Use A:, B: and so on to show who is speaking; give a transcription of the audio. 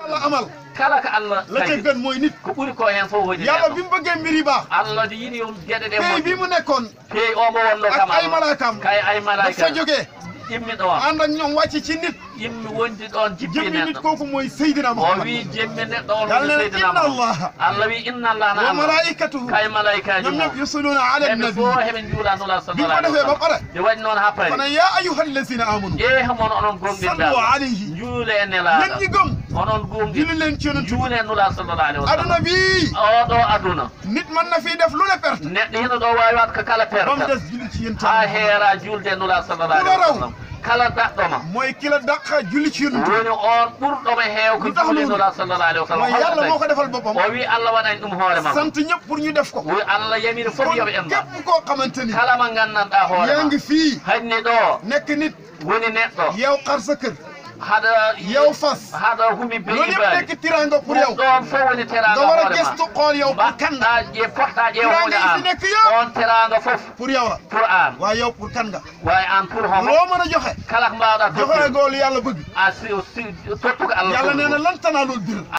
A: Allah amal
B: kala ka Allah
A: la ca gën mooy nit
B: ko ɓuri ko hen fof woni
A: yàlla bi mu bëggee mbir yi baax
B: Allah di yiɗi gueɗe ɗe
A: pay bi mu nekkoon
B: pey omo wonno kam
A: ak ay malaakam
B: kay ay malaika
A: dafa jógee
B: immi ɗon
A: ànd ak ñoom wàcc ci nit
B: immi wondi ɗon jibbi
A: jëmmi nit
B: neɗɗo
A: kooku mooy Seydina
B: o
A: Muhammad
B: wi jemmi neɗɗo on
A: yàlla
B: woni
A: ne
B: seydina
A: inna Allah
B: Allah wi inna Allah na
A: wa
B: Allah
A: malaikatuhu
B: kay malaikaji
A: ñoom
B: mo
A: ñëpp yusalluuna ala
B: ɓe
A: nabi
B: fof heɓe juulanula
A: bi ko
B: sallallahu
A: defee ba pare
B: ɓe waɗi noon ha pari
A: fana ya ayyuha allazina amanu
B: mono onon gonɗinɓe
A: sallu alayhi
B: juule e
A: yéen
B: nelaɗo
A: ñi gëm
B: onon gonɗi
A: julli leen ci yonent
B: juule e nula sallallahu alayhi wa sallam
A: aduna bi
B: oɗo aduna
A: nit mën na fii def lu ne perte
B: neɗɗo hino ɗo wawi wat ko kala
A: ba mu
B: perta
A: des julli ci yéen
B: ha heera julde e nula sallallahu alayhi wa sallam kala daɗɗoma
A: mooy ki la dàq julli ci yonent
B: woni on ɓurɗomo heew ko juule nula sallallahu alayhi wa sallam
A: mooy yàlla moo ko defal boppam
B: o wi Allah waɗani ɗum hoore ma
A: sant ñëpp pour ñu def ko
B: wi Allah yamiri fof yoɓe en ma
A: képp koo xamante ni
B: kala mo gandanɗa hoore
A: yaa
B: ma
A: ngi fii
B: hanni ɗo
A: nekk nit
B: woni neɗɗo
A: yow xar sa kër
B: haɗa
A: yow fas
B: haɗa humi be
A: loolu yëpp
B: ibadi
A: nekk tiranga pour yow
B: ɗon fof woni teranga
A: nga war a
B: hoore ma
A: gestu xool yow pour kan
B: mbaɗɗa ƴe poɗɗa ƴewhude
A: tiranga yi fi
B: an
A: nekk yëpp
B: on teranga fof
A: pour yow la
B: pour an
A: waaye yow pour kan nga
B: way an pour homo
A: loo mën a joxe
B: kala ko mbawɗa
A: joxe goolu yàlla bëgg
B: a tottuko Allah
A: yàlla nee na lan tanaalul birra